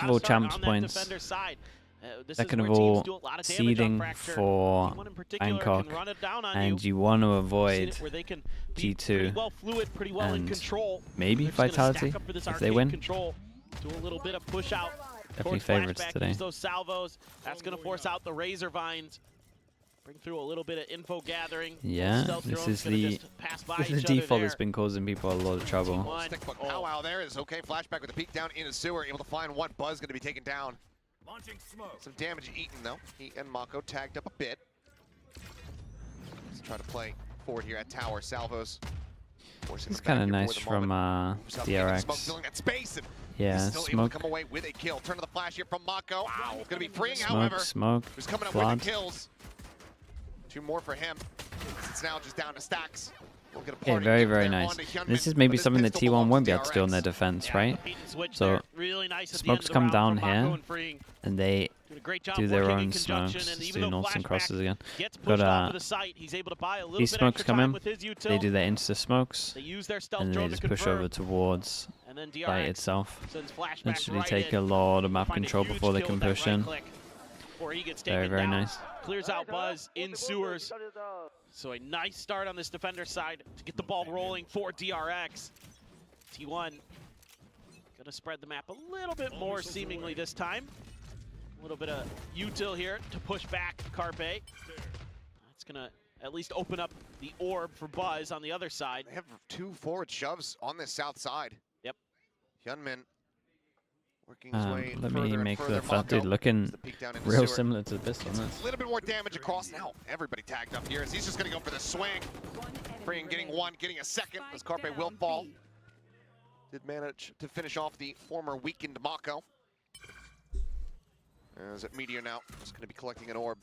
of all, champs points. Second of all, seeding for Bangkok, and you want to avoid G2 and maybe Vitality if they win. Definitely favorites today. Those salvos, that's going to force out the razor vines. Bring through a little bit of info gathering. Yeah, this is the default that's been causing people a lot of trouble. Stickbook powwow there is okay. Flashback with the peek down into sewer, able to find one. Buzz going to be taken down. Some damage eaten though. He and Mako tagged up a bit. Let's try to play forward here at tower. Salvos. It's kind of nice from DRX. Yeah, smoke. Come away with a kill. Turn to the flash here from Mako. Wow. Going to be freeing, smoke, however. Who's coming up with the kills. 2 more for him. It's now just down to stacks. Okay, very, very nice. This is maybe something that T1 won't be able to do on their defense, right? So, smokes come down here, and they do their own smokes. Let's do noughts and crosses again. Got these smokes come in, they do their insta smokes, and then they just push over towards site itself. Eventually take a lot of map control before they can push in. Very, very nice. Clears out Buzz in sewers. So a nice start on this defender side to get the ball rolling for DRX. T1 gonna spread the map a little bit more seemingly this time. A little bit of util here to push back Carpe. That's gonna at least open up the orb for Buzz on the other side. They have 2 forward shoves on this south side. Yep. Hyunmin working his way let me make the fat dude looking real similar to this one. A little bit more damage across now. Everybody tagged up here as he's just going to go for the swing. Freeing getting 1, getting a second as Carpe will fall. Did manage to finish off the former weakened Mako. As at Meteor now, just going to be collecting an orb.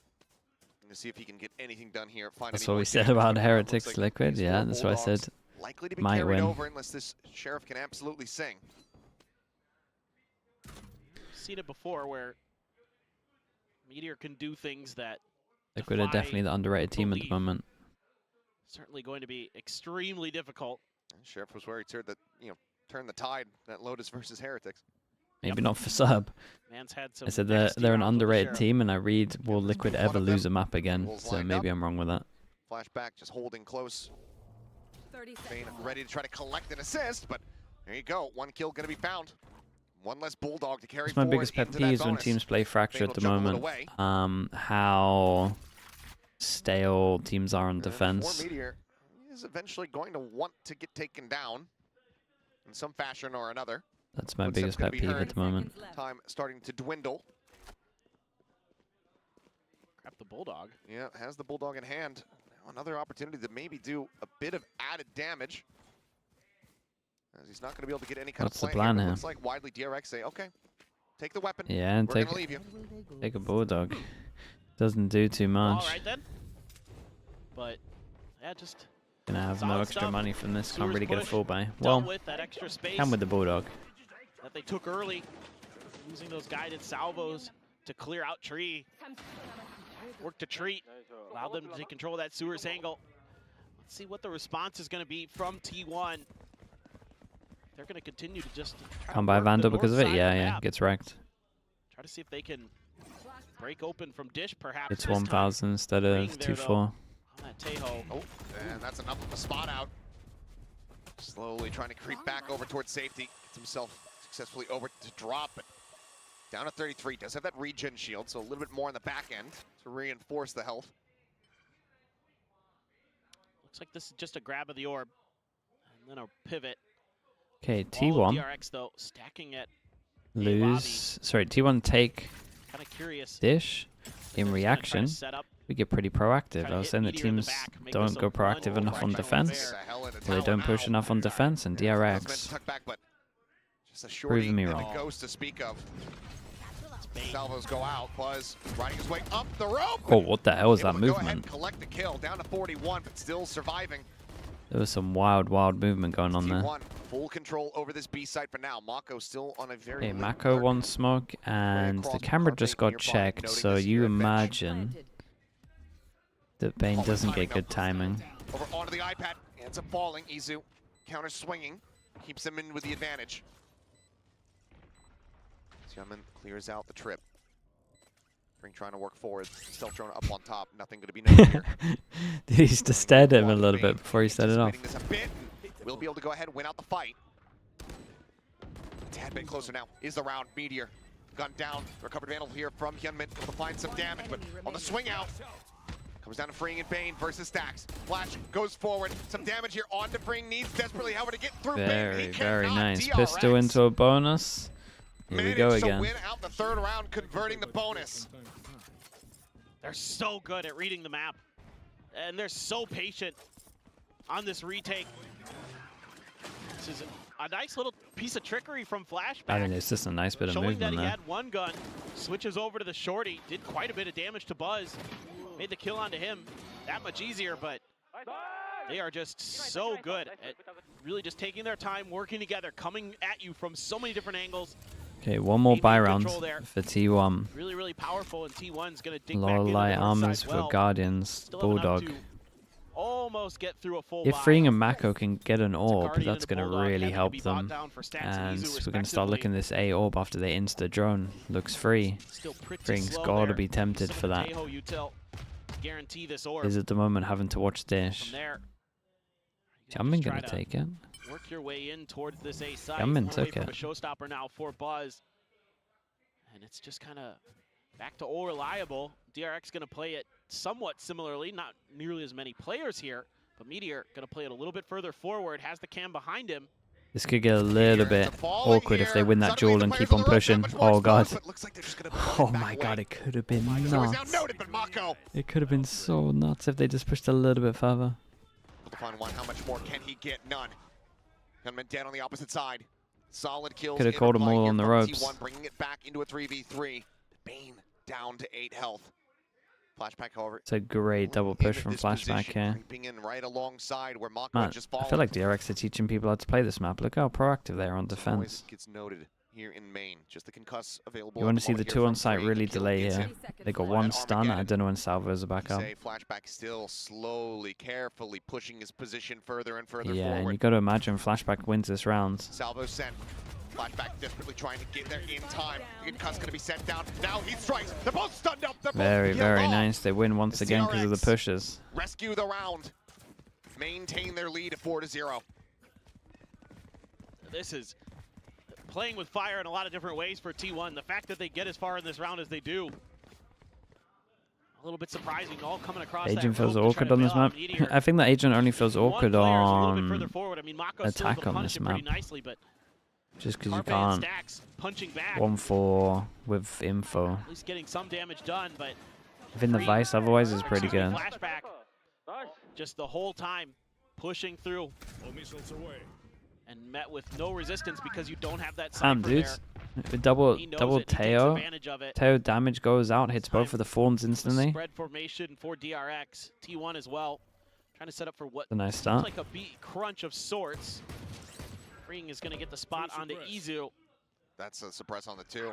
To see if he can get anything done here. That's what we said about Heretics Liquid. Yeah, that's what I said. Likely to be might carried win. over unless this sheriff can absolutely sing. Seen it before where Meteor can do things that Liquid are definitely the underrated team at the moment. Certainly going to be extremely difficult. And Sheriff was worried that turn the tide that Lotus versus Heretics. Maybe not for sub. Man's had some I said they're an underrated team, and I read, will Liquid ever lose a map again? So maybe I'm wrong with that. Flashback just holding close. Bane ready to try to collect an assist, but there you go. 1 kill going to be found. 1 less Bulldog to carry forward. My biggest pet peeve is when teams play Fracture at the moment. How stale teams are on defense. Meteor is eventually going to want to get taken down in some fashion or another. That's my biggest pet peeve at the moment. Time starting to dwindle. Grab the Bulldog. Yeah, has the Bulldog in hand. Now another opportunity to maybe do a bit of added damage. As he's not going to be able to get any kind What's of the plan here? Looks like widely DRX say, okay, take the weapon. Yeah, and take a Bulldog. Doesn't do too much. All right then. But yeah, just gonna have no extra money from this. Can't really get a full buy. Well, can with the Bulldog. That they took early, using those guided salvos to clear out tree. Work to treat, allow them to take control of that sewers angle. Let's see what the response is going to be from T1. They're going to continue to just come by Vandal because of it. Yeah, gets wrecked. Try to see if they can break open from Dish, perhaps. It's 1,000 instead of 2-4. On that Tejo. Oh, and that's enough of a spot out. Slowly trying to creep back over towards safety. Gets himself successfully over to drop, but down to 33. Does have that regen shield, so a little bit more on the back end to reinforce the health. Looks like this is just a grab of the orb, and then a pivot. Okay, T1 DRX though stacking it. Lose. Sorry, T1 take kind of curious. Dish. In reaction, we get pretty proactive. I was saying that teams don't go proactive enough on defense, or they don't push enough on defense, and DRX proving me wrong. Ghost to speak of. Salvos go out. Buzz riding his way up the rope. Oh, what the hell was that movement? Go ahead and collect the kill. Down to 41, but still surviving. There was some wild movement going on there. Full control over this B site for now. Mako still on a very. Okay, Mako won smoke, and the camera just got checked, so you imagine that Bane doesn't get good timing. Over onto the iPad, ends up falling. Izu counter swinging, keeps him in with the advantage. Hyunmin clears out the trip. Ring trying to work forward. Stealth drone up on top. Nothing going to be noted here. He's just stared at him a little bit before he set it off. This a bit. We'll be able to go ahead and win out the fight. A tad bit closer now is the round. Meteor gun down. Recovered Vandal here from Hyunmin. Able to find some damage, but on the swing out. Comes down to Freeing and Bane versus Stacks. Flash goes forward. Some damage here on to Freeing. Needs desperately, however, to get through Bane. Very nice. DRX Pistol into a bonus. Here we go again. To win out the third round, converting the bonus. They're so good at reading the map. And they're so patient on this retake. This is a nice little piece of trickery from Flashback. I mean, it's just a nice bit of showing movement that he there. had one gun, switches over to the shorty, did quite a bit of damage to Buzz, made the kill onto him that much easier, but they are just so good at really just taking their time, working together, coming at you from so many different angles. Okay, one more buy round for T1. Really, really powerful, and T1's going to dig back Lorelei into the armors side well. for Guardians, Still have enough Bulldog. to almost get through a full If buy. Freeing and Mako can get an orb, Guardian that's and a going to Bulldog really having to help be bought them. down for Stacks And Izu we're going to start looking at this A orb after they insta drone. Looks free. Still pretty Freeing's slow got to there. be tempted for that. Tahoe util to guarantee this orb. Is at the moment having to watch From Dish. there, Hyunmin just going try to take it. work your way in towards this A side. Hyunmin We're took away from it. a showstopper now for Buzz. And it's just kind of back to all reliable. DRX going to play it somewhat similarly, not nearly as many players here, but Meteor going to play it a little bit further forward, has the cam behind him. This could get a little bit awkward if they win that duel and keep on pushing. Oh god. Oh my god, it could have been nuts. It could have been so nuts if they just pushed a little bit further. Find one. How much more can he get? None. Gunman dead on the opposite side. Solid kills. Could have called them all on the ropes. T1 bringing it back into a 3v3. Bane down to 8 health. Flashback, however. It's a great double push from Flashback here. Creeping in right alongside where Mako Man, just I feel like DRX are teaching people how to play this map. Look how proactive they are on defense. Gets noted here in Maine. Just the concuss available. You want to see the two on site really delay here. They got one stun. I don't know when Salvos are back up. Flashback still slowly, carefully pushing his position further and further Yeah, forward. and you got to imagine Flashback wins this round. Salvo sent. Flashback desperately trying to get there in time. The concuss going to be sent down. Now he strikes. They're both stunned up. They're Very, both very off. nice. They win once again because of the pushes. Rescue the round. Maintain their lead at 4-0. This is playing with fire in a lot of different ways for T1. The fact that they get as far in this round as they do, a little bit surprising. All coming across. Agent that rope feels to try awkward to on this bail out map. Meteor. I think that Agent only feels awkward One player's a little bit on further forward. I mean, Mako's still attack able to on punish this it pretty map. nicely, but Just because you Carpe and can't. Stacks punching back. 1-4 with info. At least getting some damage done, but I think the Vice otherwise is pretty good. Flashback just the whole time pushing through and met with no resistance because you don't have that Damn, cypher dudes. there. With double He knows double it. He takes Teo. advantage of it. Teo damage goes out, hits both of the Fawns instantly. Spread formation for DRX. T1 as well. Trying to set up for what It's a nice looks start. like a beat crunch of sorts. Freeing is going to get the spot onto Izu. That's a suppress on the 2.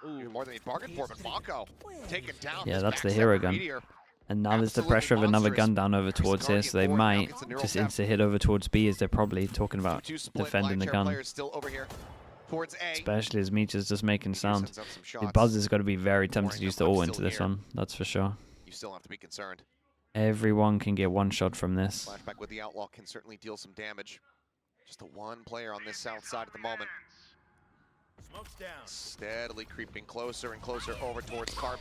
Ooh. Even more than he bargained for, but Mako taken down. Yeah, This that's the backstab hero for gun. Meteor. And now there's the Absolutely pressure of another monstrous. gun down over towards here, so they Guardian forward, now might gets a new just intercept. insta-hit over towards B as they're probably talking about 2 split, defending the Blackchair gun. players still over here towards A. Especially as Meteor's just making Meteor sound. sends up some The shots. Buzz has got to be very tempted Warning to use them, the I'm ult still into this here. one, that's for sure. You still have to be concerned. Everyone can get one shot from this. Flashback with the Outlaw can certainly deal some damage. Just a one player on this south side at the moment. Smoke's down. Steadily creeping closer and closer over towards Carpe.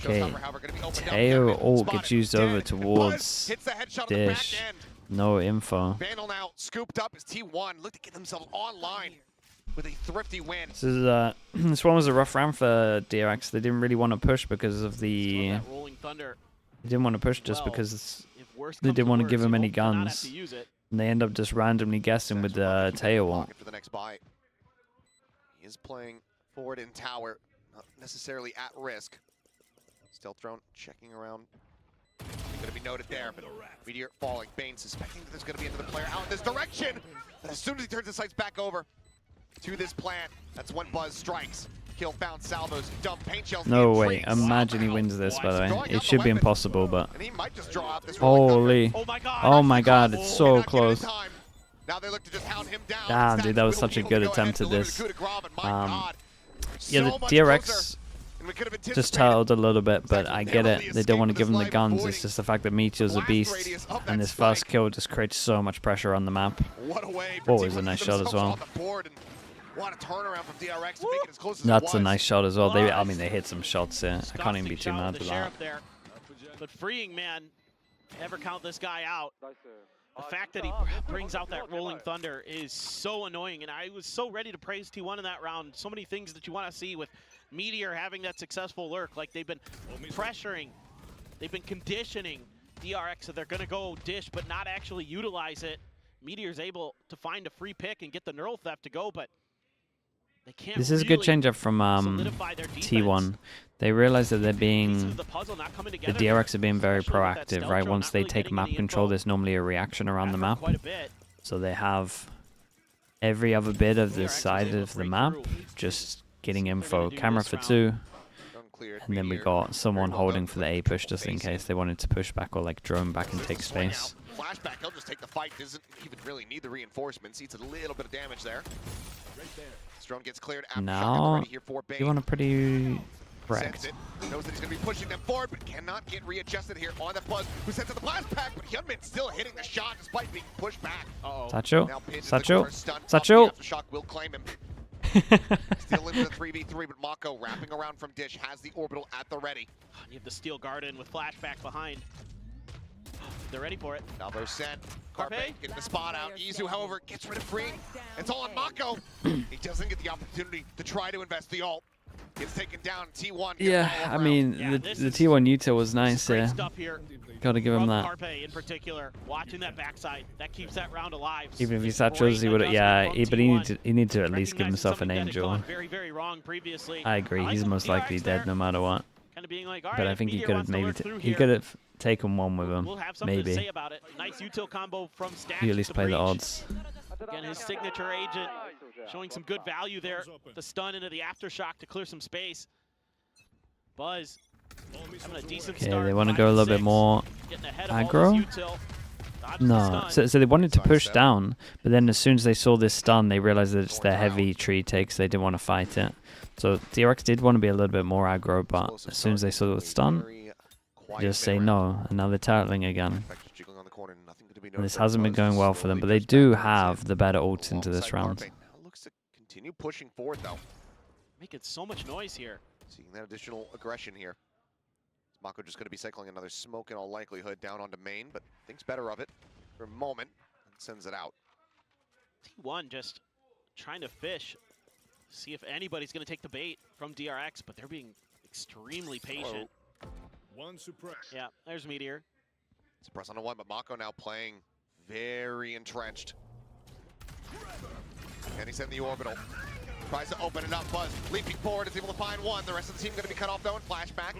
Okay, Showstopper, however, gonna be opened up. Teo Hyunmin ult spotted, gets used dead. over Buzz towards hits the headshot on the back Dish. end. No info. Vandal now scooped up as T1 look to get themselves online with a thrifty win. This is this one was a rough round for DRX. They didn't really want to push because of the. That rolling thunder. They didn't want to push just Well, because If worse they comes didn't to want to worse, give you him any hope to not have guns. to use it. and they end up just randomly guessing with the Teo ult. For the next buy. He is playing forward in tower, not necessarily at risk. Stealth drone checking around. Going to be noted there, but Meteor falling. Bane suspecting that there's going to be another player out in this direction. But as soon as he turns his sights back over to this plant, that's when Buzz strikes. Kill found, salvos, dump paint shells. No way. Intrigues. Imagine he wins this, by the way. Drawing It out the should be weapon. impossible, but And he might just draw out this rolling thunder. holy. Oh my god. Oh my god, it's Cannot so get it in close. time. Now they look to just hound him down. Damn, Stacks dude, that was will such a be able to good go ahead attempt and at deliver this. the coup de grace, and my God, Yeah, the DRX just turtled a little bit, but I get it. They don't want to give him the guns. It's just the fact that Meteor's a beast, and this first kill just creates so much pressure on the map. Oh, it was a nice shot as well. That's a nice shot as well. I mean, they hit some shots here. I can't even be too mad with that. But freeing, man, never count this guy out. The fact that he brings out that rolling thunder is so annoying, and I was so ready to praise T1 in that round. So many things that you want to see with Meteor having that successful lurk. Like, they've been pressuring, they've been conditioning DRX so they're going to go dish but not actually utilize it. Meteor's able to find a free pick and get the neural theft to go, but they can't. This is a good change-up from T1. They realize that they're being, the DRX are being very proactive, right? Once they take map control, there's normally a reaction around the map. So they have every other bit of this side of the map just getting info. Camera for 2. And then we got someone holding for the A push just in case they wanted to push back or like drone back and take space. Flashback, he'll just take the fight, doesn't even really need the reinforcements. Eats a little bit of damage there. This drone gets cleared. Now, you want a pretty correct. Knows that he's going to be pushing them forward, but cannot get readjusted here on the Buzz, who sends to the flashback, but Hyunmin still hitting the shot despite being pushed back. Sacho, Sacho. Aftershock will claim him. Still into the 3v3, but Mako wrapping around from Dish has the orbital at the ready. You have the Steel Garden with flashback behind. They're ready for it. Salvo sent. Carpe getting the spot out. Izu, however, gets rid of Freeing. It's all on Mako. He doesn't get the opportunity to try to invest the ult. Gets taken down. T1. Yeah, I mean, the T1 util was nice here. Gotta give him that. Carpe in particular, watching that backside, that keeps that round alive. Even if he satchels, he would. Yeah, but he needs to at least give himself an angel. Very wrong previously. I agree. He's most likely dead no matter what. Kind of being like, but I think he could have maybe taken one with him. We'll have something to say about it. Nice util combo from Stash. You at least play the odds. Again, his signature agent showing some good value there. The stun into the aftershock to clear some space. Buzz having a decent start. Okay, they want to go a little bit more aggro. No, so they wanted to push down, but then as soon as they saw this stun, they realized that it's their heavy tree takes. They didn't want to fight it. So DRX did want to be a little bit more aggro, but as soon as they saw the stun, they just say no, and now they're turtling again. And this hasn't been going well for them, but they do have the better ults into this round. Looks to continue pushing forward though. Making so much noise here. Seeing that additional aggression here. Mako just going to be cycling another smoke in all likelihood down onto main, but thinks better of it for a moment and sends it out. T1 just trying to fish, see if anybody's going to take the bait from DRX, but they're being extremely patient. One suppress. Yeah, there's Meteor. Suppress on the one, but Mako now playing very entrenched. And he's in the orbital. Tries to open it up. Buzz leaping forward is able to find one. The rest of the team going to be cut off though in flashback.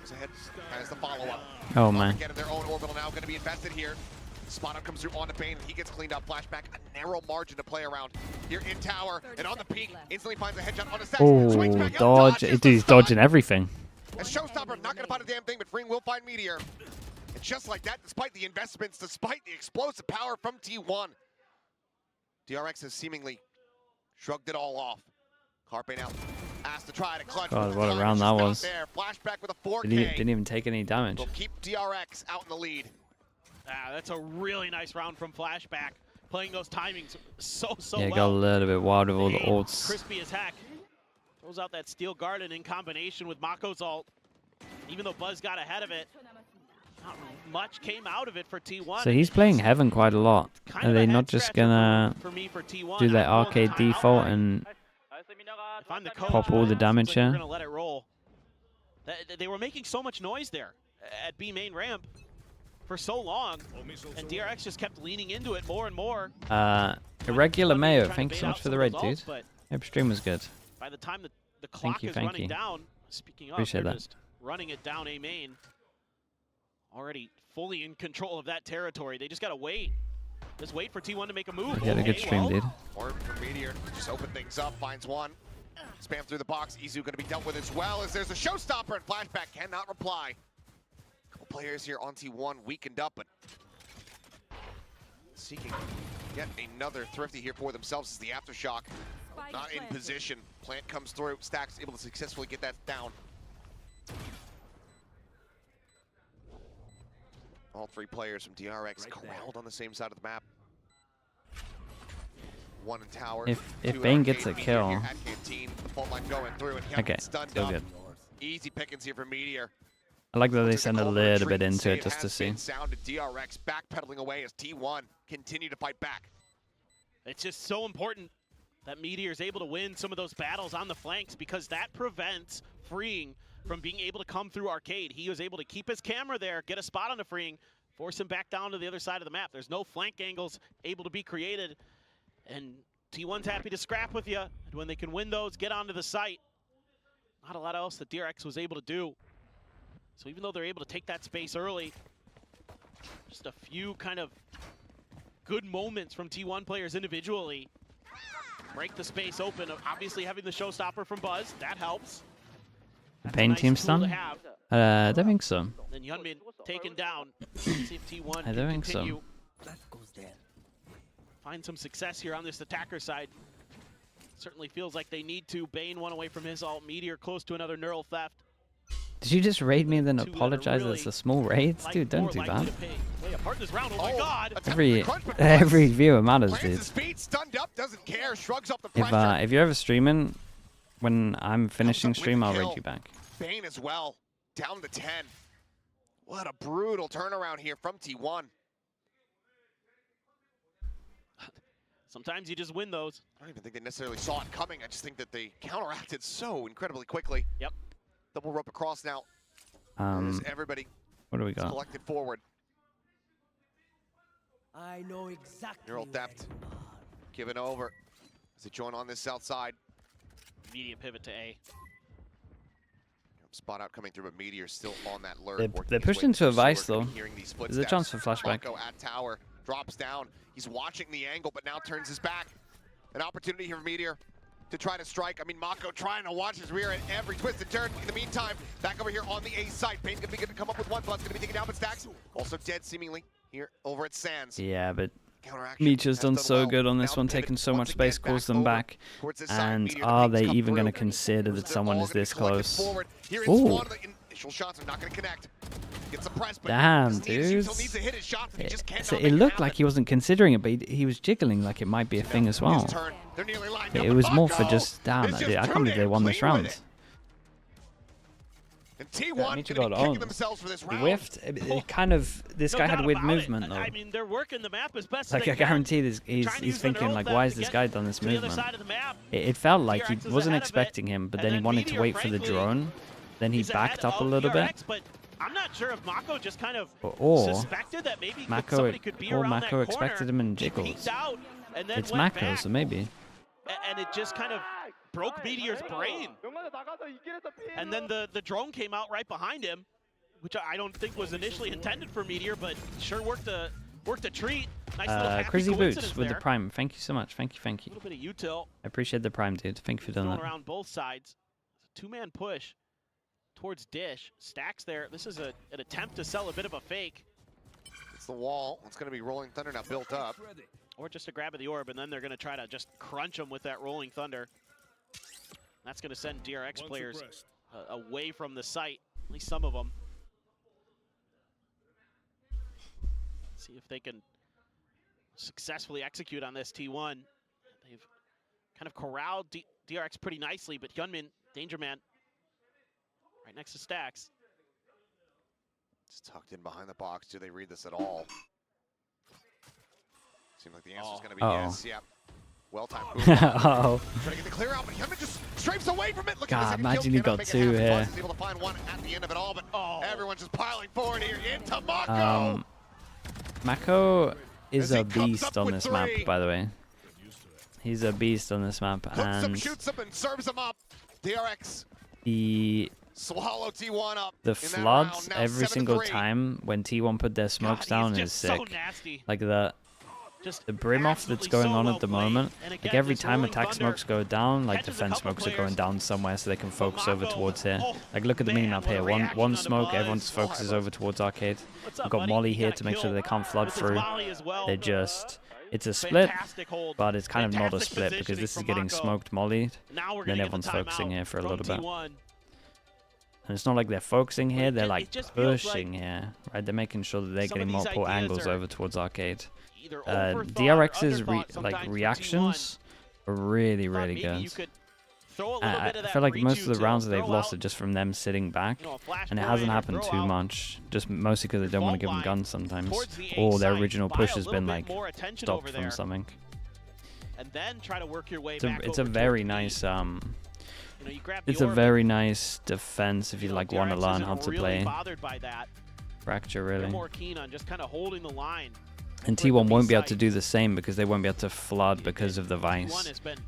Goes ahead, has the follow-up. Oh man. Getting their own orbital now, going to be invested here. Spot up comes through on the Bane, and he gets cleaned up. Flashback, a narrow margin to play around. Here in tower, and on the peak, instantly finds a headshot on the set. Oh, dodge. He's dodging everything. And Showstopper not going to find a damn thing, but Freeing will find Meteor. And just like that, despite the investments, despite the explosive power from T1, DRX has seemingly shrugged it all off. Carpe now asked to try to clutch. God, what a round that was. Flashback with a 4K. Didn't even take any damage. Will keep DRX out in the lead. That's a really nice round from Flashback. Playing those timings so yeah, well. Got a little bit wild with all the ults. Crispy as heck. Throws out that Steel Garden in combination with Mako's ult. Even though Buzz got ahead of it, not much came out of it for T1. So he's playing Heaven quite a lot. Are they not just gonna do their arcade default and pop all the damage here? Gonna let it roll. They were making so much noise there at B main ramp for so long, and DRX just kept leaning into it more and more. Irregular Mayo, thanks so much for the raid, dude. Hope stream was good. By the time the clock is running down, speaking of, appreciate that. Just running it down A main. Already fully in control of that territory. They just gotta wait. Just wait for T1 to make a move. Yeah, a good stream, dude. Or for Meteor, just open things up, finds one. Spam through the box. Izu going to be dealt with as well as there's a showstopper, and Flashback cannot reply. Couple players here on T1 weakened up, but seeking yet another thrifty here for themselves is the Aftershock. not in position. Plant comes through, Stacks able to successfully get that down. All three players from DRX corralled on the same side of the map. One in tower. If Bane gets a kill. At Canteen, the fault line going through and Okay, stunned still up. good. Easy pickings here for Meteor. I like that they send a little bit into it just to see. Sounded DRX backpedaling away as T1 continue to fight back. It's just so important that Meteor is able to win some of those battles on the flanks, because that prevents Freeing from being able to come through Arcade. He was able to keep his camera there, get a spot on the Freeing, force him back down to the other side of the map. There's no flank angles able to be created, and T1's happy to scrap with you. And when they can win those, get onto the site. Not a lot else that DRX was able to do. So even though they're able to take that space early, just a few kind of good moments from T1 players individually break the space open. Obviously having the showstopper from Buzz, that helps. That's Bane a nice team tool to stun? have. I don't think so. Then Hyunmin taken down. See if T1 I can don't think continue. so. Find some success here on this attacker side. Certainly feels like they need to. Bane one away from his ult. Meteor close to another neural theft. Did you just raid me and then Two that are apologize that really it's a small raid? Dude, don't do that. Play a part in this round. Oh my God! Every viewer matters, Plans dude. his feet, stunned up, doesn't care, shrugs up the pressure. If you're ever streaming, when I'm finishing stream, I'll raid you back. Bane as well, down to 10. What a brutal turnaround here from T1. Sometimes you just win those. I don't even think they necessarily saw it coming. I just think that they counteracted so incredibly quickly. Yep. Double rope across now. As everybody What do we is got? collected forward. I know exactly. Neural theft given over as they join on this south side. Immediate pivot to A. Spot out coming through, but Meteor still on that lurk. They're pushed into a vice though. There's a chance for flashback. Mako at tower, drops down. He's watching the angle, but now turns his back. An opportunity here for Meteor to try to strike. I mean, Mako trying to watch his rear at every twist and turn. In the meantime, back over here on the A side. Bane's gonna be good to come up with one. Buzz gonna be taken down, but Stacks also dead seemingly here over at Sands. Yeah, but Counteraction Meteor's has done so well. good on this Now one, pivot taking so once much again space, calls them over back. towards this side. And Meteor, are the they things come even going to through. consider that They're someone all is gonna be this collected close? forward. Here in Ooh. spawn, the initial shots are not going to connect. Gets suppressed, but Damn, doesn't need to, dude. still needs to hit his shots, and he just cannot So make it looked happen. like he wasn't considering it, but he was jiggling like it might be a thing as well. His turn. They're nearly lined up, It but was more for Mako just, damn, is I just can't too believe they damn won this clean with round. it. And T1 Meteor gonna be got kicking owned. themselves for this He round. whiffed. It kind of, this No guy doubt had weird about it. movement though. I mean, they're working the map as best Like they I can. guarantee this, Trying to he's use the thinking neural like, theft why to has this get guy done this to the other movement? side of the map. It felt like he DRX is wasn't ahead of it, expecting him, but and then he then wanted to Meteor, wait for the frankly, drone. Then he He's ahead backed up a of little bit. DRX, but I'm not sure if Mako just kind of Or suspected that maybe Mako somebody could be around that corner. expected him in He jiggles. peeked out and then It's went Mako, back, so maybe. and it just kind of broke Meteor's brain. And then the drone came out right behind him, which I don't think was initially intended for Meteor, but sure worked a treat. Nice little happy Crazy coincidence Boots with the there. prime. Thank you so much. Thank you. A little bit of util I appreciate the prime, dude. Thank you for doing going that. around both sides. It's a two-man push towards Dish. Stacks there. This is an attempt to sell a bit of a fake, It's the wall. It's going to be Rolling Thunder now built up. or just a grab of the orb, and then they're going to try to just crunch them with that Rolling Thunder. That's going to send DRX One players suppressed. away from the site, at least some of them. See if they can successfully execute on this T1. They've kind of corralled DRX pretty nicely, but Hyunmin, Danger Man, right next to Stacks. It's tucked in behind the box. Do they read this at all? Seems like the answer's going to be yes. Yeah. Well-timed. Oh, Trying to get the clear out, but Hyunmin just strafes away from it. Look God, at the second imagine kill. he Cannot got make it two happen. here. Buzz is able to find one at the end of it all, but Oh. everyone's just piling forward here into Mako. Mako is As he a comes beast up on with this map, three. by the way. He's a beast on this map, Hooks him, and shoots him, and serves him up. DRX the swallow T1 up. the in that floods round. Now every single 7-3. time when T1 put their smokes God, down he's is just sick. so nasty. Like Just the brim off that's absolutely going so on well at the played. moment, And like again, every this time Rolling attack Thunder smokes go down, like catches a defense couple smokes are players. going down somewhere so they can focus over Mako, towards here. oh, Like look at the mini man, map what a here, reaction one on the smoke, Buzz. everyone just focuses over towards arcade. What's We've up, got buddy? Molly You here got a to make sure kill that they can't flood with his through. volley as well. They're just, It's a split, Fantastic hold. but it's kind of not a Fantastic split because positioning this is from getting Mako. smoked mollied. Now we're Then gonna everyone's get the focusing timeout here for a from little bit. T1. And it's not like they're focusing here, they're it like just feels pushing like here, right? They're making sure that they're some of getting these multiple ideas angles are over towards arcade. Either overthought or DRX's underthought sometimes like from reactions are really, Thought really maybe good. you could throw a little bit of I that feel like reach most of the util, rounds that they've throw lost out, are just from them sitting back, you know, a flash and it point hasn't or happened throw too out much. Just mostly because they don't want to give them line guns sometimes, towards the A or their side. original Buy push a has little been bit like more attention stopped over from there, something. and then try to work your way It's a, back it's a over very towards B. nice You know, you grab the it's a orb, very nice defense if you know, like want to DRX learn isn't how to really play bothered by that. Fracture They're really. more keen on just kind of holding the line. And over at T1 the won't B be able to site. do the same because they won't be able to flood because of the T1 vice. has been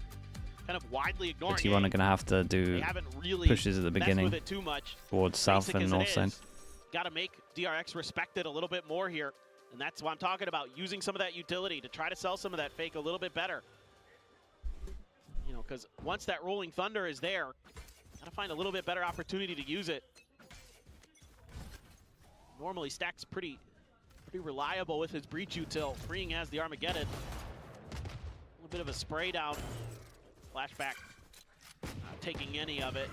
kind of widely The ignoring T1 are A. going to have to They do haven't really pushes at the messed beginning with it too much. towards south Basic and as north it side. is, got to make DRX respect it a little bit more here, and that's what I'm talking about, using some of that utility to try to sell some of that fake a little bit better. You know, because once that rolling thunder is there, gotta find a little bit better opportunity to use it. Normally Stack's pretty reliable with his breach util. Freeing has the Armageddon. A little bit of a spray down. Flashback. Not taking any of it.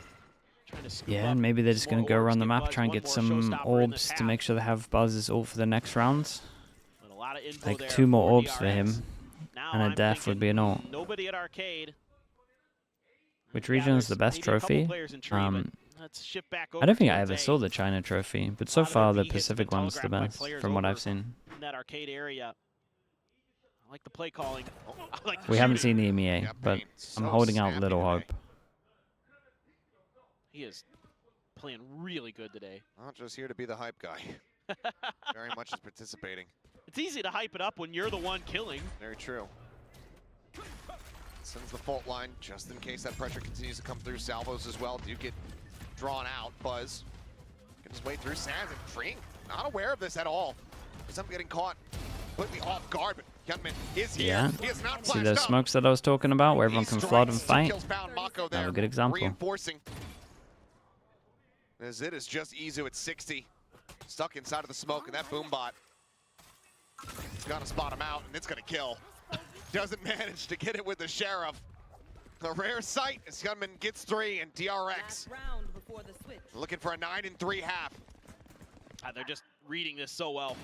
Trying to scoop Yeah, up and maybe they're some just going more to go orbs, around the get map, Buzz try and one get more some showstopper in this orbs to half. make sure they have buzzes all for the next rounds. But a lot of info Like there 2 more for orbs for DRX. him, Now and a I'm death would be an ult. nobody at arcade. Which Yeah, region is the there's best maybe a couple trophy? players in tree, but let's shift back I over don't think I towards ever A. saw the China trophy, but A so lot of far their the B hits Pacific been one's the telegraphed by best players from what over I've seen. in that arcade area. I like the play calling. I like the We haven't shooting. seen the EMEA, Yeah, but Payne, I'm so holding out snappy little today. hope. He is playing really good today. Not just here to be the hype guy. Very much is participating. It's easy to hype it up when you're the one killing. Very true. Sends the fault line just in case that pressure continues to come through. Salvos as well do get drawn out. Buzz gets his way through. Sands and Freeing not aware of this at all. Because I'm getting caught completely off guard, but Gunman is here. Yeah. He is not See flashed those up. smokes that I was talking about, where everyone He can flood and strikes, two fight? kills found. Mako there, Have a good example. reinforcing. As it is just Izu at 60, stuck inside of the smoke, and that boom bot is gonna spot him out, and it's gonna kill. Doesn't manage to get it with the Sheriff. A rare sight as Gunman gets 3, and DRX looking for a 9-3 half. They're just reading this so well.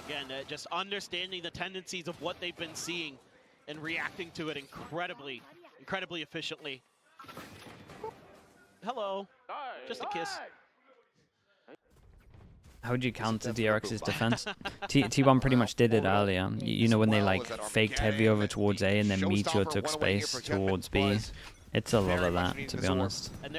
Again, just understanding the tendencies of what they've been seeing and reacting to it incredibly efficiently. Hello. Just a kiss. How would you counter DRX's defense? T1 pretty much did it earlier. You know, when they like faked heavy over towards A and then Meteor took space towards B. It's a lot of that, to be honest. And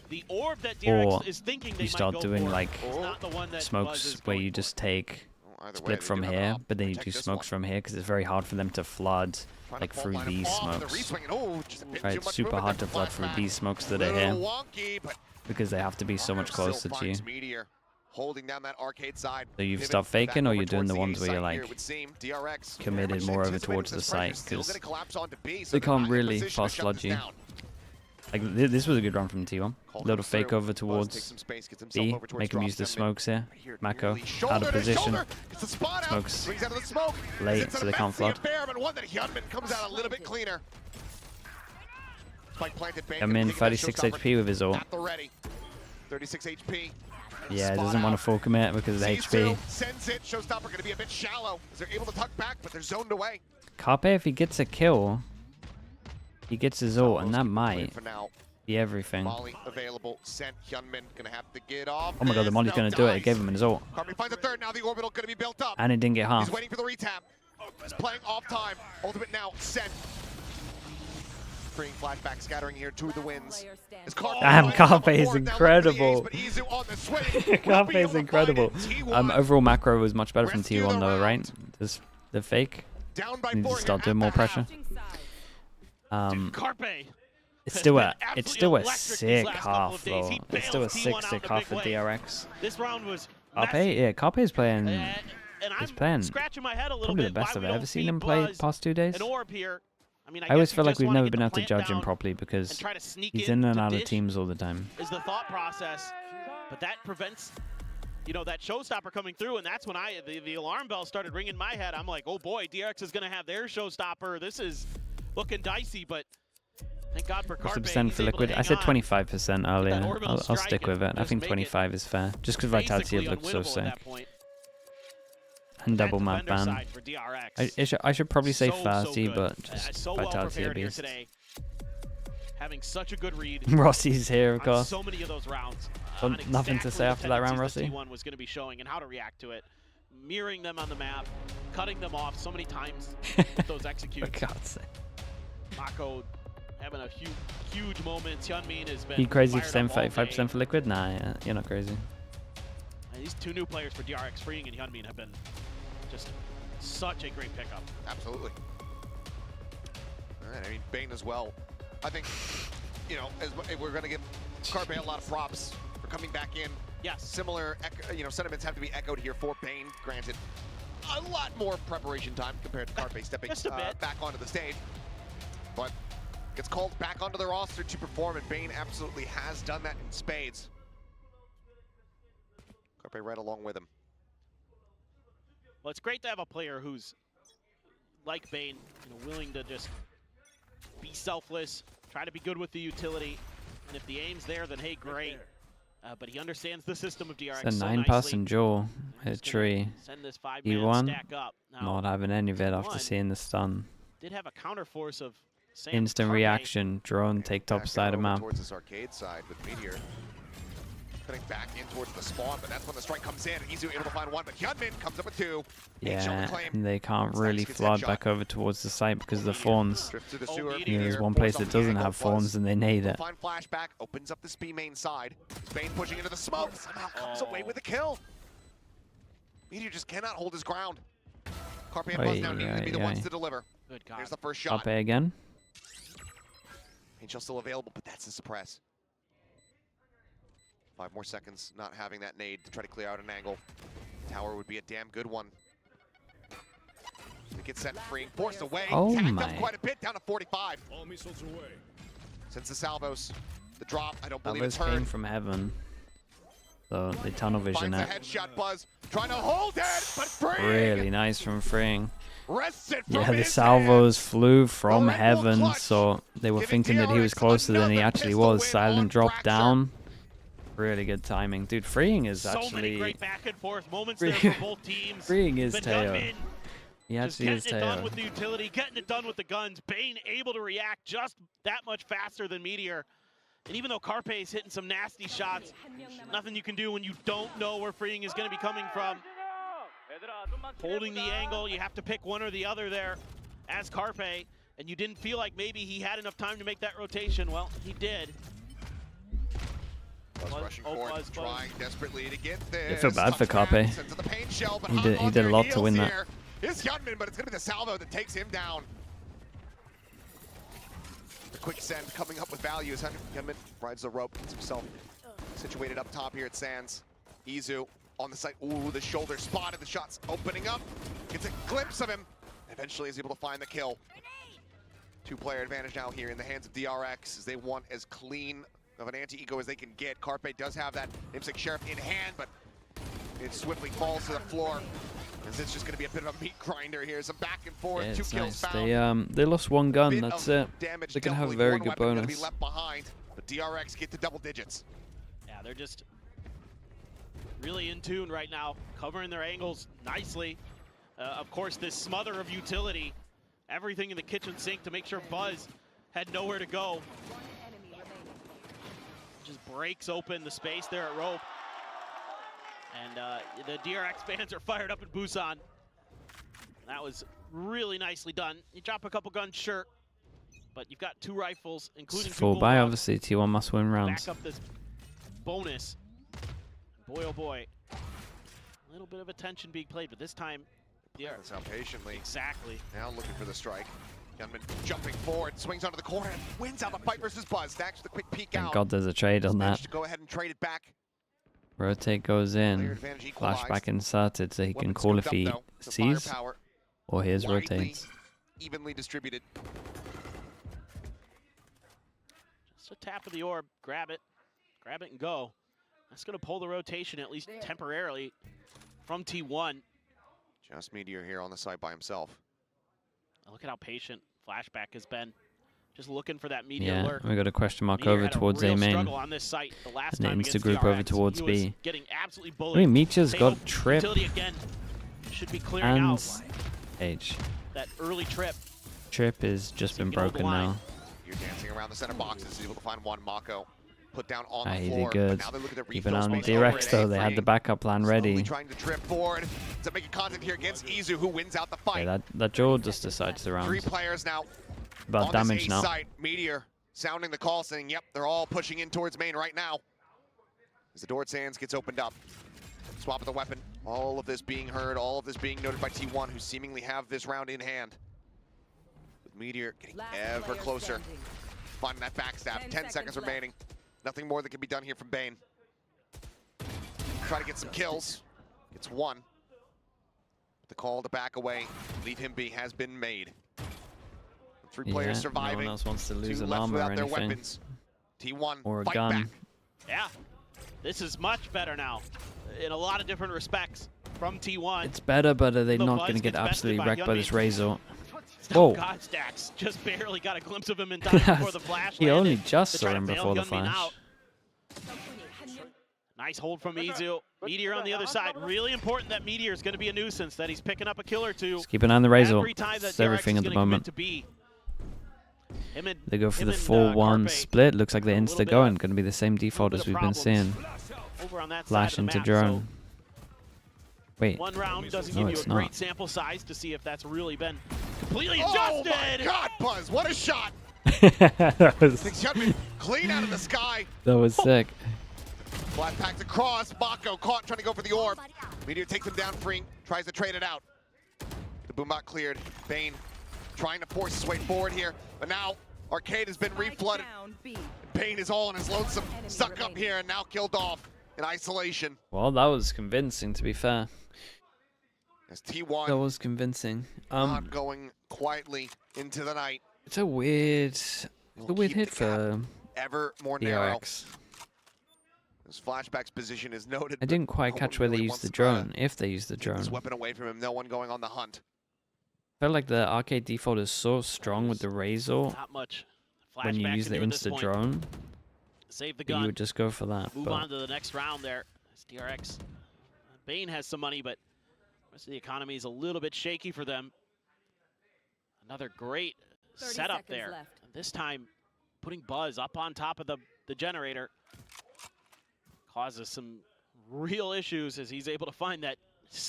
the orb that DRX Or is thinking they you might start go doing for like is not the one that Buzz smokes is where going you for. just take Either way, split they from do have here, an but then you protect do this smokes one. from here because it's very hard for them to flood Trying like to through fault line these him off, the smokes. re-swing, and oh, just a bit Right, too it's much super movement hard there to for flood through flashback. these smokes that are Little here wonky, but because they have to be so much still closer to you. finds Meteor holding down that arcade side. So you've Pivoting stopped back faking, or over you're doing towards the A ones where side you're here, it like would seem. DRX committed very much more over anticipating towards this the pressure site, still 'cause gonna collapse onto B, so they they're can't not in really position to fast shut flood this you. down. Like this was a good run from T1. Call Little comes fake through. over Buzz takes towards some space, gets himself B, over towards make him drop use the zone. smokes here. Right here, Mako nearly out shoulder of to position. shoulder. Gets the spot out. Smokes Swings out of the smoke. late, Sits so on they the can't fence, the flood. affair, but one that Hyunmin comes out a little bit cleaner. Spike planted, Bane I'm gonna in take it, that 36 showstopper HP with his ult. at the ready. 36 HP. Yeah, Spot doesn't want out. to full commit because of the Sees HP. two, sends it. Showstopper going to be a bit shallow as they're able to tuck back, but they're zoned away. Carpe, if he gets a kill, he gets his ult, and that might For now, be everything. Molly available. Sent Hyunmin going to have to get off. Oh my god, the this. Molly's No going to do it. It dice. gave him his ult. Carpe finds a third. Now the orbital going to be built up. And it didn't get half. He's waiting for the retap. He's playing off time. Ultimate now. Sent. Freeing flashback, scattering here to the wins. Is Carpe Damn, finds Carpe double is board. Now incredible. looking for the ace, but Izu on the swing. Will Carpe be able is to incredible. find it. T1 Overall macro was much better from Rescue T1 the though, right? round. Just the fake. down by Need 4 to start here doing at more the pressure. half. Carpe. It's has still been a it's absolutely still a electric these sick last couple half of days. though. He It's still a bails T1 out sick in a half big for way. DRX. This round was Carpe, messy. yeah, Carpe's playing And he's I'm playing scratching my head a little probably bit. the best why I've we ever don't seen see him play Buzz past 2 days. an orb here. I mean, I always guess feel you like just we've wanna never get been the able to plant judge him down properly and because try to sneak he's in and to out of dish teams all the time. is the thought process, but that prevents you know, that showstopper coming through, and that's when the alarm bell started ringing in my head. I'm like, oh boy, DRX is going to have their showstopper. This is looking dicey, but thank God for What's Carpe. the percent for liquid? I said 25% earlier. I'll stick with it. I think 25 is fair. Just because Vitality have looked so sick. And double map ban. I should probably say Farty, but just Vitality a beast. Having such a good read. Rossi's here, of course. So many of those rounds. Nothing to say after that round, Rossi. T1 was going to be showing and how to react to it, mirroring them on the map, cutting them off so many times with those executes. For God's sake. Mako having a huge moment. Hyunmin has been. You crazy for saying 35% for liquid? Nah, yeah, you're not crazy. And these two new players for DRX, Freeing and Hyunmin, have been just such a great pickup. Absolutely. All right, I mean, Bane as well. I think, you know, as we're going to give Carpe a lot of props for coming back in. Yes. Similar, you know, sentiments have to be echoed here for Bane. Granted, a lot more preparation time compared to Carpe stepping back onto the stage. But gets called back onto the roster to perform, and Bane absolutely has done that in spades. Carpe right along with him. Well, it's great to have a player who's, like Bane, you know, willing to just be selfless, try to be good with the utility, and if the aim's there, then hey, great. But he understands the system of DRX. It's a 9-person duel, hit a tree. E1, not having any of it after seeing the stun. Did have a counter force of instant reaction, drone, take top side of map. Towards this arcade side with Meteor. Cutting back in towards the spawn, but that's when the strike comes in. He's able to find one, but Hyunmin comes up with two. Yeah, and they can't really flood back over towards the site because of the fawns. You know, there's one place that doesn't have fawns and they nade it. Fine flashback, opens up the B main side. Bane pushing into the smoke, somehow comes away with a kill. Meteor just cannot hold his ground. Carpe and Buzz now need to be the ones to deliver. Good God. Here's the first shot. Carpe again. Angel still available, but that's a suppress. 5 more seconds, not having that nade to try to clear out an angle. Tower would be a damn good one. They get set free, forced away. Oh tacked my. up quite a bit, down to 45. All missiles away. Since the salvos, the drop, I don't believe it's Salvos came heard. from heaven. So they tunnel vision Finds it. a headshot, Buzz, trying to hold it, but free. Really nice from Freeing. Rested from Yeah, the his salvos hands. flew from The Red Bull heaven, clutch, so they were giving thinking that he was DRX closer than he another actually pistol was. win Silent on drop Fracture. down. Really good timing. Dude, Freeing is So many actually... great back and forth moments there for both teams. Freeing is But Teo. Hyunmin He just actually is getting it done Teo. with the utility, getting it done with the guns. Bane able to react just that much faster than Meteor. And even though Carpe is hitting some nasty shots, nothing you can do when you don't know where Freeing is going to be coming from. Holding the angle, you have to pick one or the other there as Carpe, and you didn't feel like maybe he had enough time to make that rotation. Well, he did. Buzz rushing forward, trying desperately to get this. I feel bad for Carpe. He did a lot to win that. It's Hyunmin, but it's going to be the salvo that takes him down. The quick send coming up with value as Hyunmin rides the rope, gets himself situated up top here at Sands. Izu on the site. Ooh, the shoulder spotted, the shots opening up. Gets a glimpse of him. Eventually is able to find the kill. 2-player advantage now here in the hands of DRX as they want as clean of an anti-ego as they can get. Carpe does have that Nimsic Sheriff in hand, but it swiftly falls to the floor. As it's just going to be a bit of a meat grinder here. Some back and forth, Yeah, 2 it's kills nice. found. They lost one gun, that's it. Damage, They can have a very good bonus. Be left behind, but DRX get to double digits. Yeah, they're just really in tune right now, covering their angles nicely. Of course, this smother of utility, everything in the kitchen sink to make sure Buzz had nowhere to go. Just breaks open the space there at Rope. And the DRX fans are fired up in Busan. That was really nicely done. You drop a couple guns, sure, but you've got 2 rifles, including 2 Full buy, bulldogs. obviously. T1 must win rounds. Back up this bonus. Boy, oh boy. A little bit of attention being played, but this time, That's out patiently. Exactly. Now looking for the strike. Gunman jumping forward, swings onto the corner, and wins out the fight versus Buzz. Stacks the quick peek out. Thank God there's a trade on that. To go ahead and trade it back. Rotate goes in. Flashback inserted so he can call if he sees or his rotates. Evenly distributed. Just a tap of the orb, grab it and go. That's going to pull the rotation, at least temporarily, from T1. Just Meteor here on the side by himself. Look at how patient Flashback has been. Just looking for that Meteor lurk. We got a question mark Meteor over had towards a real A main. struggle on this site the last And time the against insta-group over DRX. towards He was B. getting absolutely I bullied. mean, Meteor's got Fatal trip utility again. Should be clearing and out H. that early trip. Trip has just been broken now. You're dancing around the center boxes, able to find one. Mako put down on Ah, the he floor. did good. But now they look at the Keep an eye refill on space DRX over though. at They had the A3. backup plan ready. Slowly trying to trip forward to make a contact here against Izu, who wins out the fight. Yeah, that Jaw just decides the round. 3 players now About on damage this A now. site. Meteor sounding the call, saying, yep, they're all pushing in towards main right now. As the door at Sands gets opened up. Swap of the weapon. All of this being heard, all of this being noted by T1, who seemingly have this round in hand. With Meteor getting ever closer. Finding that backstab. 10 seconds remaining. Nothing more that can be done here from Bane. Try to get some kills. Gets one. The call to back away, leave him be, has been made. 3 players surviving. No one else wants to lose 2 an left armor or without their anything. weapons. T1 Or a fight gun. back. Yeah, this is much better now in a lot of different respects from T1. It's better, but are they The not Buzz going to get gets bested absolutely by wrecked by this Yunmi. Razor? Whoa. Whoa. God stacks just barely got a glimpse of him in time before the flash He landed only just to saw try to him bail before the Yunmin flash. out. Nice hold from Izu. Meteor on the other side. Really important that Meteor is going to be a nuisance, that he's picking up a kill or two. Just keep an eye on the Razor. Every time that It's DRX everything is at the gonna commit moment. to B. They go for the him and, 4-1 Carpe split. Looks like they're a little insta bit going. of- Going to be the same default bit as of we've been problems. seeing. Over on that Flash side of the into map, drone. Wait. One round doesn't No, give you it's a not. great sample size to see if that's really been completely Oh adjusted. my God, Buzz, what a shot! that was Yunmi clean out of the sky. sick. Flat packs across. Mako caught, trying to go for the orb. Meteor takes him down, freeing, tries to trade it out. The boombot cleared. Bane trying to force his way forward here, but now Arcade has been reflooded. Bane is all on his lonesome, stuck up here and now killed off in isolation. Well, that was convincing, to be fair. As T1 That was convincing. not going quietly into the night. It's a weird Keep hit the for gap ever more narrow. DRX. His Flashback's position is noted. I didn't quite no catch one where they really used wants the to try to drone, if they used the take drone. this weapon away from him. No one going on the hunt. felt like the arcade default is so strong with the Razor Not much. when you Flashback use can the do at this insta point. drone. Save the That you gun. would just go for that. Move But on to the next round there. As DRX. Bane has some money, but the rest of the economy is a little bit shaky for them. Another great 30 setup seconds there. left. And this time, putting Buzz up on top of the generator causes some real issues as he's able to find that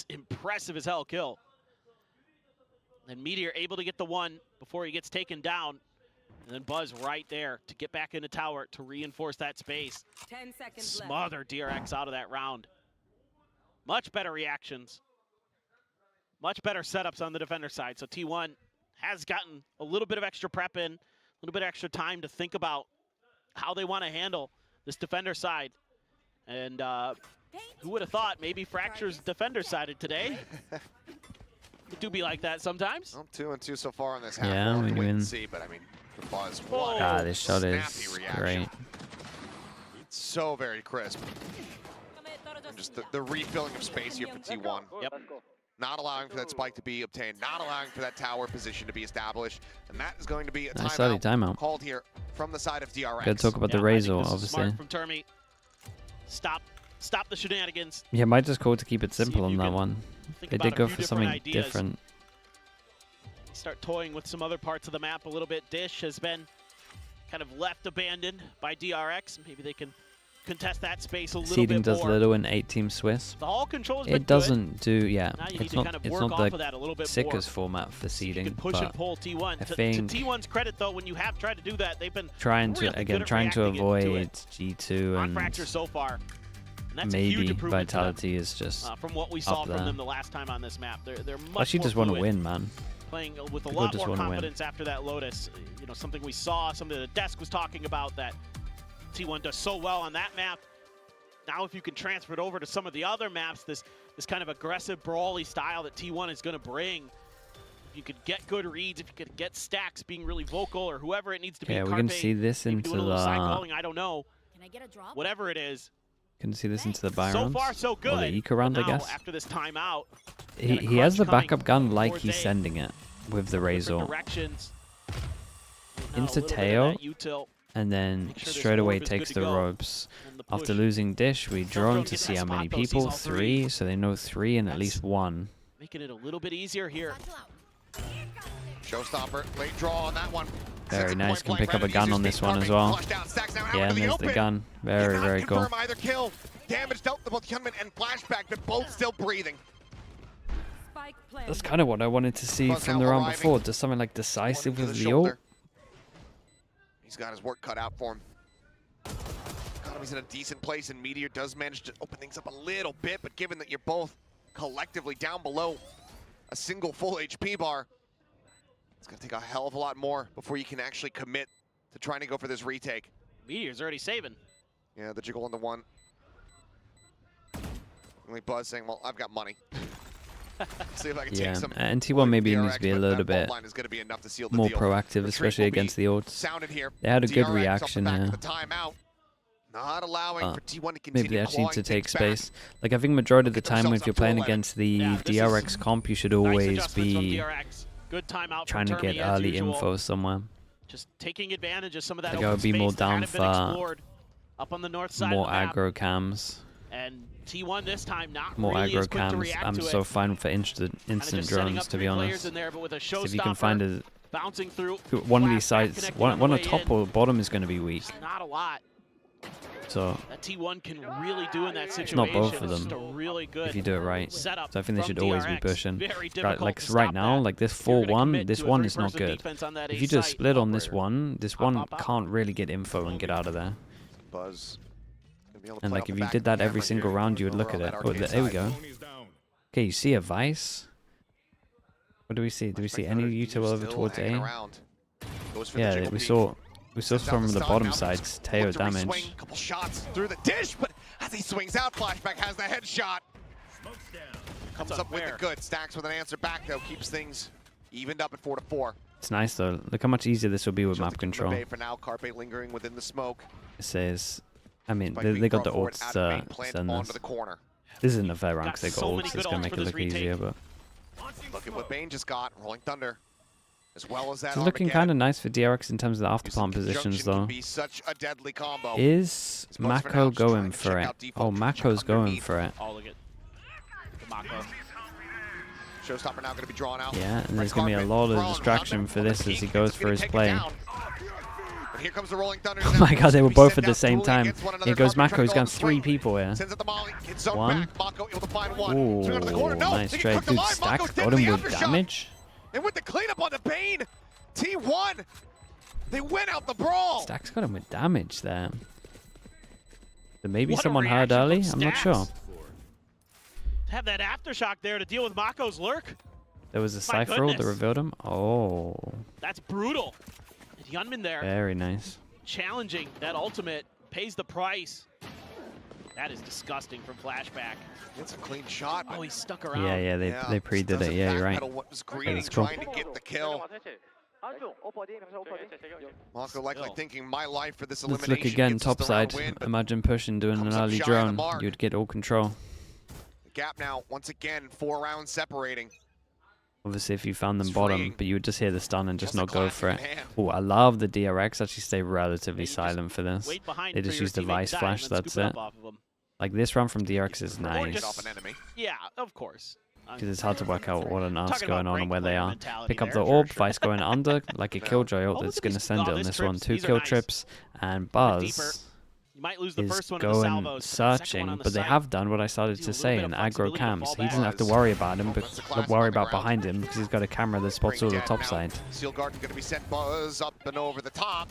impressive as hell kill. And Meteor able to get the one before he gets taken down. And then Buzz right there to get back into tower to reinforce that space. 10 seconds left. Smother DRX out of that round. Much better reactions. Much better setups on the defender side. So T1 has gotten a little bit of extra prep in, a little bit of extra time to think about how they want to handle this defender side. And who would have thought maybe Fracture's defender sided today? It do be like that sometimes. Well, 2-2 so far on this half. Yeah, We'll have to we wait and win. see, but I mean, for Buzz, Oh. what ah, a this shot is snappy reaction. great. So very crisp. And just the refilling of space here for T1. Yep. Not allowing for that spike to be obtained, not allowing for that tower position to be established, and that is going to be a Nice early timeout. called here from the side of DRX. Gotta talk about the Yeah, I think Razor, this is obviously. smart from Termi. Stop the shenanigans. Yeah, might just call to keep it See if simple on you that can one. Think They about did a go few for different something ideas. different. Start toying with some other parts of the map a little bit. Dish has been kind of left abandoned by DRX. Maybe they can contest that space a little Seeding bit does more. little in 8-team Swiss. The Hall control has been It doesn't do, yeah. good. Now you need It's to not, kind of it's work not off of the that a little bit sickest more. format for See if you seeding, can push and but pull T1. I To think T1's credit, though, when you have tried to do that, they've been trying to, really again, good at trying to reacting into avoid it. G2 on and Fracture so far. And that's a huge maybe improvement to them, Vitality is just from what we saw up from there. them the last time on this map. They're much Actually more just want to fluid, win, man. playing with a People lot just more wanna win. confidence after that Lotus. You know, something we saw, something the desk was talking about that T1 does so well on that map. Now if you can transfer it over to some of the other maps, this kind of aggressive brawly style that T1 is going to bring, if you could get good reads, if you could get Stacks being really vocal or whoever it needs to be. Yeah, we're Carpe, going to see this maybe into doing a little side the calling, I don't know. Can I get a drop? Whatever it is, Couldn't see this into the buy So rounds. far, so good. Or the eco round, I Now, guess. after this timeout, He has the crunch backup coming gun like for he's Dave. sending it with the Razor. directions. Into tail, and then straight away takes the ropes. After losing dish, we drone to see how many people. 3, so they know 3 and at least 1. Making it a little bit easier here. Showstopper, late draw on that one. Very nice. Can pick up a gun on this one as well. Yeah, and there's the gun. Very, very cool. Either kill. Damage dealt to both Hyunmin and Flashback, but both still breathing. That's kind of what I wanted to see from the round before. Just something like decisive with the ult. He's got his work cut out for him. Economy's in a decent place, and Meteor does manage to open things up a little bit, but given that you're both collectively down below a single full HP bar, it's going to take a hell of a lot more before you can actually commit to trying to go for this retake. Meteor's already saving. Yeah, the jiggle on the one. Only Buzz saying, well, I've got money. See if I can take some. And T1 maybe needs to be a little bit more proactive, especially against the ults. They had a good reaction here. Not allowing for T1 to continue. Maybe they actually need to take space. Like, I think majority of the time if you're playing against the DRX comp, you should always be trying to get early info somewhere. Just taking advantage of some of that. Like, I would be more down for up on the north side more aggro cams. And T1 this time not more really aggro cams. I'm so fine for instant drones, to be honest. So if you can find a bouncing through one of these sides, one at top or bottom is going to be weak. Not a lot. So that T1 can really do in that situation. Not both of them. Just a really good if you do it right. So I think they should DRX. always be pushing. Like right now, that. like this 4-1, this one is not good. If you just split on this one can't really get info and get out of there. Buzz. And like if you did that every single round, you would look at it. Oh, there we go. Okay, you see a Vice? What do we see? Do we see any util over towards A? Yeah, we saw from the bottom sides Teo damage. Couple shots through the dish, but as he swings out, Flashback has the headshot. Comes up with the good. Stacks with an answer back though, keeps things evened up at 4-4. It's nice though. Look how much easier this will be with map control. For now, Carpe lingering within the smoke. It says, I mean, they got the ults to send this. This isn't a fair round because they got ults. It's gonna make it look easier, but look at what Bane just got. Rolling Thunder. As well as that, it's looking kind of nice for DRX in terms of the afterplant positions, though. Is Mako going for it? Oh, Mako's going for it. Oh, look at Mako. Showstopper now going to be drawn out. Yeah, and there's going to be a lot of distraction for this as he goes for his play. Here comes the Rolling Thunder. Oh my god, they were both at the same time. Here goes Mako. He's got 3 people here. 1. Ooh, nice trade. Dude, Stacks got him with damage. And with the cleanup on the Bane, T1, they went out the brawl. Stacks got him with damage there. So maybe someone heard early? I'm not sure. Have that aftershock there to deal with Mako's lurk. There was a Cypher ult that revealed him. Oh. That's brutal. And Hyunmin there. Very nice. Challenging that ultimate, pays the price. That is disgusting from Flashback. It's a clean shot. Oh, he stuck around. Yeah, they pre-did it. Yeah, you're right. That's cool. Trying to get the kill. Mako likely thinking my life for this elimination. Let's look again, top side. Imagine pushing, doing an early drone. You'd get all control. The gap now, once again, 4 rounds separating. Obviously, if you found them bottom, but you would just hear the stun and just not go for it. Oh, I love the DRX. Actually, stay relatively silent for this. They just use the Vice Flash. That's it. Like this run from DRX is nice. Yeah, of course. Because it's hard to work out what on earth's going on and where they are. Pick up the orb, Vice going under, like a Killjoy ult that's going to send it on this one. 2 kill trips, and Buzz is going searching, but they have done what I started to say in aggro cams. He doesn't have to worry about him, but worry about behind him because he's got a camera that spots all the top side. Seal Garden going to be sent Buzz up and over the top.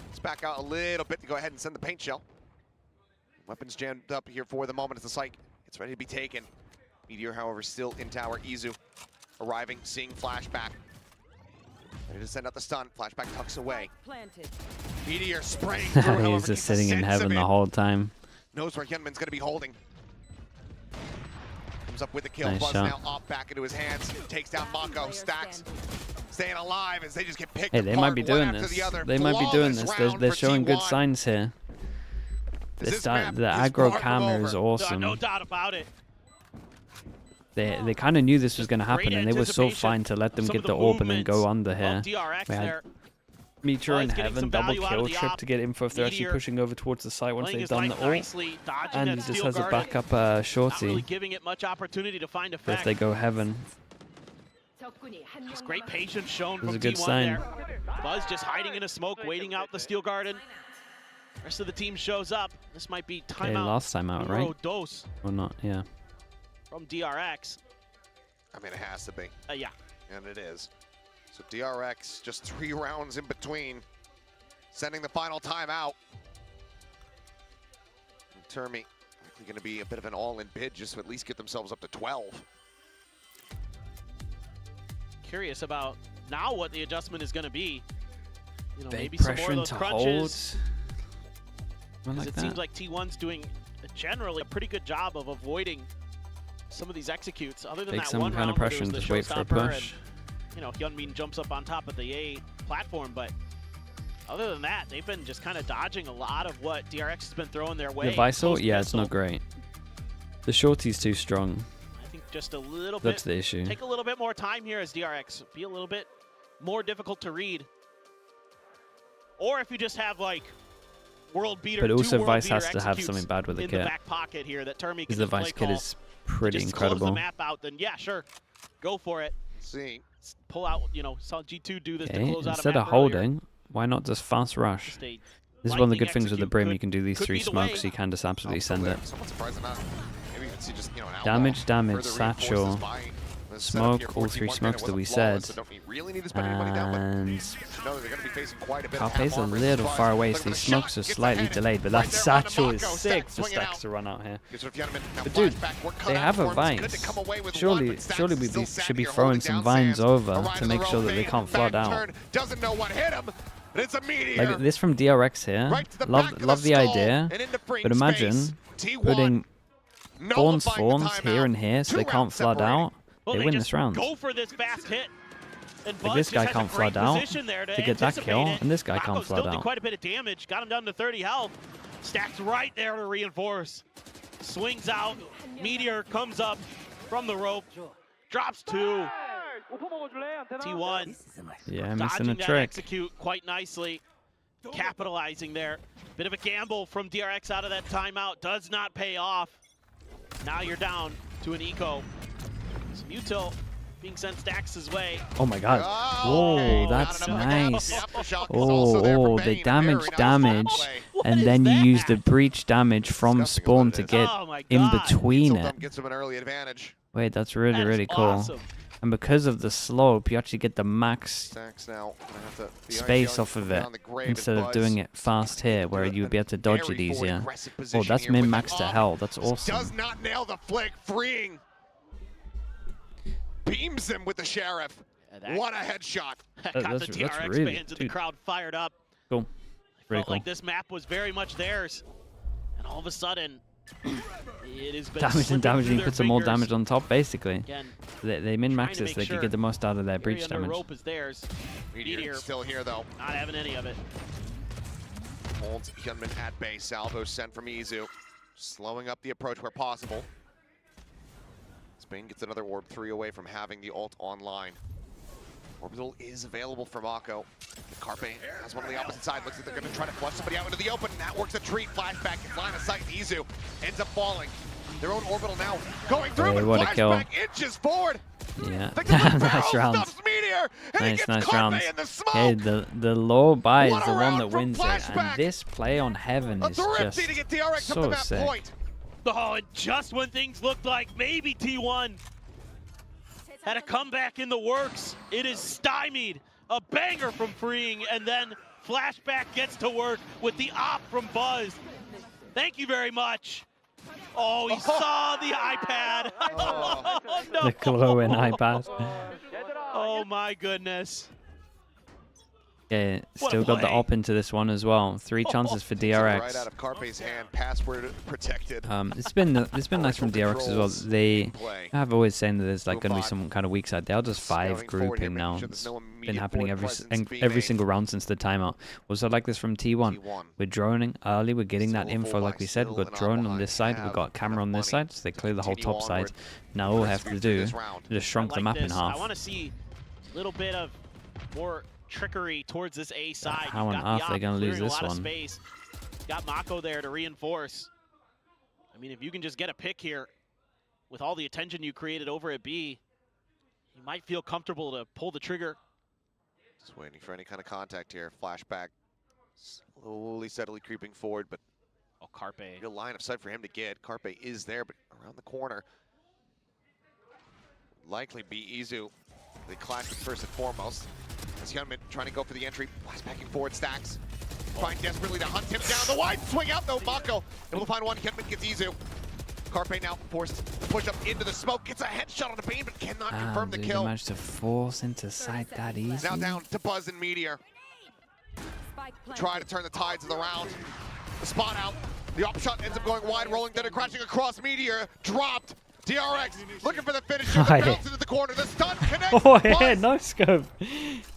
Let's back out a little bit to go ahead and send the paint shell. Weapons jammed up here for the moment as the site gets ready to be taken. Meteor, however, still in tower. Izu arriving, seeing Flashback. Ready to send out the stun. Flashback tucks away. Meteor spraying through. He's just sitting in heaven the whole time. Knows where Hyunmin's going to be holding. Comes up with the kill. Nice Buzz shot. now off back into his hands. Takes down Mako. Stacks staying alive as they just get picked Hey, they might be doing this. They might be doing this. They're showing good signs here. Is this The map aggro far from camera is over. awesome. No doubt about it. They kind of knew this was going to happen, Great and they were so anticipation fine to let them of some get of the orb and then go movements under here. of DRX We had there. Meteor in Buzz getting heaven, some double value out of kill the trip op. to get info if they're actually Meteor pushing over towards the site once playing they've his done life the ult. nicely, dodging And that he just steel has a garden, backup not really shorty giving it much opportunity to find for effect. if they go heaven. Just great patience shown This is from a good T1 sign. there. Buzz just hiding in a smoke, waiting out the steel garden. Rest of the team shows up. This might be Okay, timeout. last time out, right? Numero dos Or not, yeah. from DRX. I mean, it has to be, Yeah. and it is. So DRX just 3 rounds in between, sending the final timeout. And Termi likely going to be a bit of an all-in bid just to at least get themselves up to 12. Curious about now what the adjustment is going to be. You know, Big maybe some more pressure of those into crunches. Hold. Because Like it seems that. like T1's doing generally a pretty good job of avoiding some of these executes. Other than Take that some one kind round of where pressure there and was just the wait for a showstopper push. and, you know, Hyunmin jumps up on top of the A platform, but other than that, they've been just kind of dodging a lot of what DRX has been throwing their way. The Visal, yeah, it's Post-missile. not great. The shorty's too strong. I think just a little That's bit. the issue. Take a little bit more time here as DRX. Be a little bit more difficult to read. Or if you just have like world beater. But also two world Vice beater has to have executes something bad with the in kit. the back pocket here that Termi Because can the just play Vice kit call. is pretty Just close the incredible. map out, then yeah, sure, go for it. See, Pull out, you know, saw G2 do this to Okay, close out a instead map of earlier. holding, why not just fast rush? Just a This is one of the lightning good things with the execute Brim. could- You can do these could 3 be the smokes, way. so you can just absolutely send it. Somewhat surprising not. Maybe even see just, you know, an outlaw Damage, damage, further satchel, reinforces by the setup here smoke, for all 3 T1. smokes It that we wasn't flawless, said. so don't really need to spend any money down, but And you should know that they're going to be facing quite a bit of Carpe's half a armor little supplies. far away, Look so at the these shot, smokes are gets slightly ahead. delayed, but Right that there on the satchel is Mako, sick for swinging Stacks out. to run out here. Gives it to Hyunmin. Now But dude, flashback, we're cut they out have for a him. It's good Vines. to come away with one, Surely but Stacks we still should be savvy, throwing holding some down vines Sands. over A ride to of make their sure own that they fate. can't flood Back out. turn, doesn't know what hit him, but it's a meteor. Like this from DRX here. Right to the back of Love the skull idea, and into free but imagine space. T1 putting nullifying spawns the here timeout. and here so they 2 can't rounds flood separating. out. Well, They they win just this round. go for this fast hit. And Like Buzz this just guy has a can't great flood out position there to get that anticipate kill, it. and this guy Mako can't still flood did out. quite a bit of damage, got him down to 30 health. Stacks right there to reinforce. Swings out, Meteor comes up from the rope, drops 2. T1 Yeah, missing dodging a that trick. execute quite nicely, capitalizing there. Bit of a gamble from DRX out of that timeout, does not pay off. Now you're down to an eco. Some util being sent Stacks' way. Oh my god. Oh, Whoa, not that's enough. nice. The aftershock was also there for They Bane. damage Very nice damage, play. and is then you use the that? breach damage from Disgusting spawn what to it is. get Oh my in God. between Dieseldom it. gets him an early advantage. Wait, that's really, That is really cool. awesome. And because of the slope, you actually get the max Stacks now gonna have to be space ideal off of it on the grave instead as of doing Buzz it fast here, where do you would be able to dodge it very forward easier. aggressive Oh, position that's here with min-max the to up. hell. That's Does awesome. not nail the flick, freeing. Beams him with the Sheriff. that- What a headshot. Got that's- the that's DRX really- fans in the dude. crowd fired up. Cool. Pretty Felt cool. like this map was very much theirs. And all of a sudden, it has been Damage and slipping damage, through and their put some more fingers. damage on top, basically. Again, They min-max to this so they make can sure get the most out of their area breach under damage. rope is theirs. Meteor Meteor still here though. not having any of it. Holds Hyunmin at bay. Salvo sent from Izu. Slowing up the approach where possible. Spain gets another orb 3 away from having the ult online. Orbital is available for Mako. Carpe has one on the opposite side. Looks like they're going to try to flush somebody out into the open. And that works a treat. Flashback, line of sight. Izu ends up falling. Their own orbital now going through. Hey, And what a kill. flashback inches forward. Yeah. The barrel Nice round. stuffs Meteor, and he Nice, gets nice Carpe rounds. in the smoke. Okay, the low buy is What a the one round that from wins it, Flashback. and this play on Heaven A is thrifty just to get DRX up to so that sick. point. Oh, and just when things looked like maybe T1 had a comeback in the works, it is stymied. A banger from Freeing, and then Flashback gets to work with the op from Buzz. Thank you very much. Oh, he saw the iPad. Oh, no. The glowing iPad. Oh my goodness. Yeah, still got the op into this one as well. 3 chances for DRX. Right out of Carpe's hand, password protected. It's been nice from DRX as well. They have always saying that there's like going to be some kind of weak side. They are just 5 grouping now. It's been happening every single round since the timeout. Also like this from T1. We're droning early. We're getting that info like we said. We've got drone on this side. We've got camera on this side. So they clear the whole top side. Now all we have to do is just shrunk the map in half. I want to see a little bit of more trickery towards this A side. How on earth are they going to lose this one? Got Mako there to reinforce. I mean, if you can just get a pick here with all the attention you created over at B, you might feel comfortable to pull the trigger. Just waiting for any kind of contact here. Flashback. Slowly, steadily creeping forward, but Carpe. Real line of sight for him to get. Carpe is there, but around the corner. Likely be Izu. They clash with first and foremost. As Hyunmin trying to go for the entry. Flashbacking forward, Stacks. Trying desperately to hunt him down. The wide swing out though. Mako able to find one. Hyunmin gets Izu. Carpe now forced to push up into the smoke. Gets a headshot on the Bane, but cannot confirm the kill. They managed to force into sight that easy. Now down to Buzz and Meteor. Try to turn the tides of the round. The spot out. The op shot ends up going wide, rolling, then crashing across Meteor. Dropped. DRX looking for the finisher. The bounce into the corner. The stun connects. Oh yeah, no scope.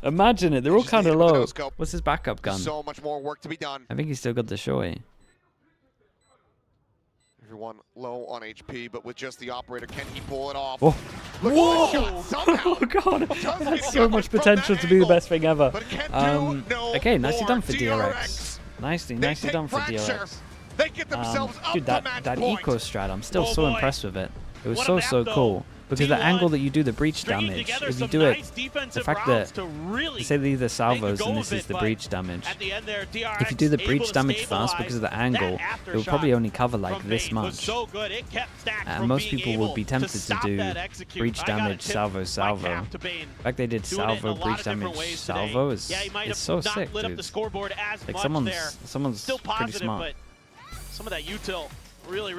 Imagine it. They're all kind of low. What's his backup gun? So much more work to be done. I think he's still got the shorty. Everyone low on HP, but with just the operator, can he pull it off? Oh, Whoa! Shot somehow. Oh god, that's so much potential to be the best thing ever. Okay, nicely done for DRX. Nicely done for DRX. They get themselves up dude, to match that point. eco strat, I'm still so impressed with it. It was so cool. Because the angle that you do the breach damage, if you do it, the fact that, say these are salvos and this is the breach damage, if you do the breach damage first because of the angle, it will probably only cover like this much. And most people would be tempted to do breach damage, salvo. The fact they did salvo, breach damage, salvo is so sick, dude. Like someone's pretty smart. Some of that util really